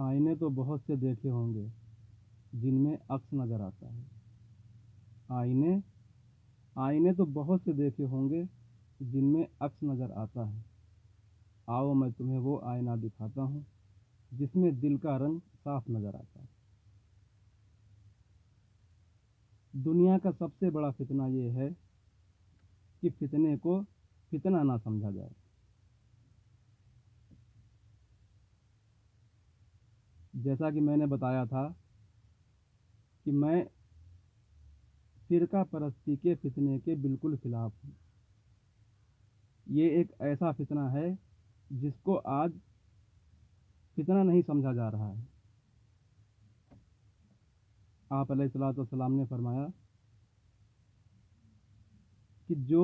آئینے تو بہت سے دیکھے ہوں گے جن میں عکس نظر آتا ہے۔ آئینے آئینے تو بہت سے دیکھے ہوں گے جن میں عکس نظر آتا ہے۔ آؤ میں تمہیں وہ آئینہ دکھاتا ہوں جس میں دل کا رنگ صاف نظر آتا ہے۔ دنیا کا سب سے بڑا فتنہ یہ ہے کہ فتنے کو فتنہ نہ سمجھا جائے۔ جیسا کہ میں نے بتایا تھا کہ میں فرقہ پرستی کے فتنے کے بالکل خلاف ہوں۔ یہ ایک ایسا فتنہ ہے جس کو آج فتنہ نہیں سمجھا جا رہا ہے۔ آپ علیہ الصلوۃ والسلام نے فرمایا کہ جو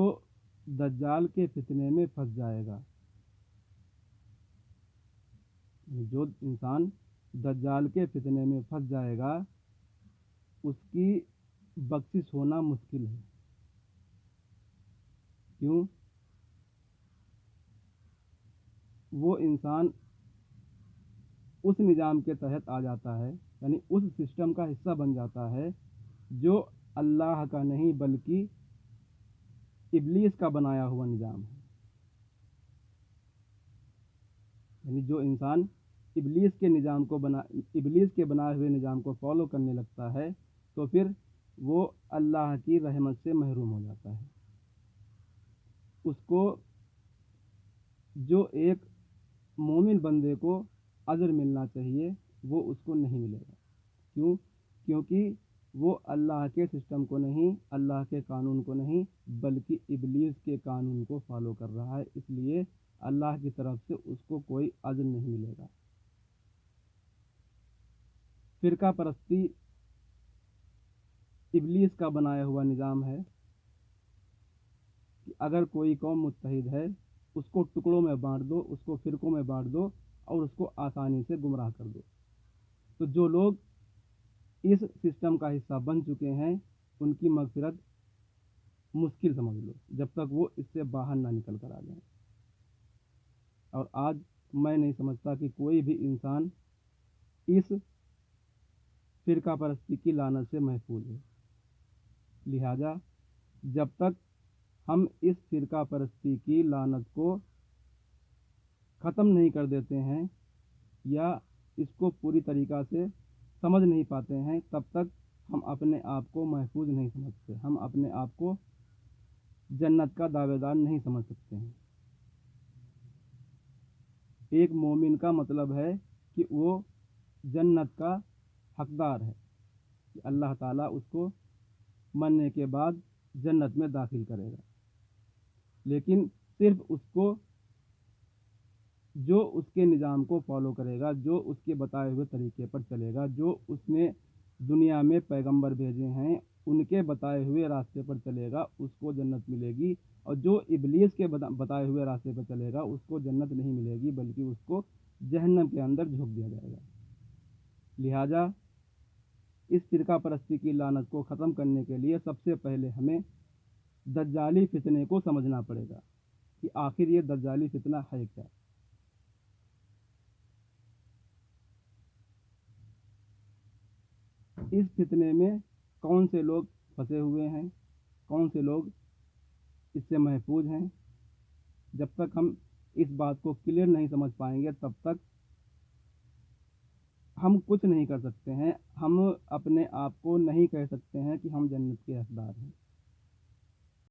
دجال کے فتنے میں پھنس جائے گا، جو انسان دجال کے فتنے میں پھنس جائے گا اس کی بخشش ہونا مشکل ہے۔ کیوں؟ وہ انسان اس نظام کے تحت آ جاتا ہے، یعنی اس سسٹم کا حصہ بن جاتا ہے جو اللہ کا نہیں بلکہ ابلیس کا بنایا ہوا نظام ہے۔ یعنی جو انسان ابلیس کے بنائے ہوئے نظام کو فالو کرنے لگتا ہے تو پھر وہ اللہ کی رحمت سے محروم ہو جاتا ہے۔ اس کو جو ایک مومن بندے کو اجر ملنا چاہیے وہ اس کو نہیں ملے گا۔ کیوں؟ کیونکہ وہ اللہ کے سسٹم کو نہیں، اللہ کے قانون کو نہیں بلکہ ابلیس کے قانون کو فالو کر رہا ہے، اس لیے اللہ کی طرف سے اس کو کوئی اجر نہیں ملے گا۔ فرقہ پرستی ابلیس کا بنایا ہوا نظام ہے کہ اگر کوئی قوم متحد ہے اس کو ٹکڑوں میں بانٹ دو، اس کو فرقوں میں بانٹ دو اور اس کو آسانی سے گمراہ کر دو۔ تو جو لوگ اس سسٹم کا حصہ بن چکے ہیں ان کی مغفرت مشکل سمجھ لو جب تک وہ اس سے باہر نہ نکل کر آ جائیں۔ اور آج میں نہیں سمجھتا کہ کوئی بھی انسان اس فرقہ پرستی کی لعنت سے محفوظ ہے۔ لہٰذا جب تک ہم اس فرقہ پرستی کی لعنت کو ختم نہیں کر دیتے ہیں یا اس کو پوری طریقہ سے سمجھ نہیں پاتے ہیں تب تک ہم اپنے آپ کو محفوظ نہیں سمجھتے، ہم اپنے آپ کو جنت کا دعوے دار نہیں سمجھ سکتے ہیں۔ ایک مومن کا مطلب ہے کہ وہ جنت کا حقدار ہے کہ اللہ تعالیٰ اس کو مرنے کے بعد جنت میں داخل کرے گا، لیکن صرف اس کو جو اس کے نظام کو فالو کرے گا، جو اس کے بتائے ہوئے طریقے پر چلے گا، جو اس نے دنیا میں پیغمبر بھیجے ہیں ان کے بتائے ہوئے راستے پر چلے گا اس کو جنت ملے گی، اور جو ابلیس کے بتائے ہوئے راستے پر چلے گا اس کو جنت نہیں ملے گی بلکہ اس کو جہنم کے اندر جھونک دیا جائے گا۔ لہٰذا اس فرقہ پرستی کی لعنت کو ختم کرنے کے لیے سب سے پہلے ہمیں دجالی فتنے کو سمجھنا پڑے گا کہ آخر یہ دجالی فتنہ ہے کیا۔ اس فتنے میں کون سے لوگ پھنسے ہوئے ہیں، کون سے لوگ اس سے محفوظ ہیں، جب تک ہم اس بات کو کلیئر نہیں سمجھ پائیں گے تب تک ہم کچھ نہیں کر سکتے ہیں، ہم اپنے آپ کو نہیں کہہ سکتے ہیں کہ ہم جنت کے حقدار ہیں۔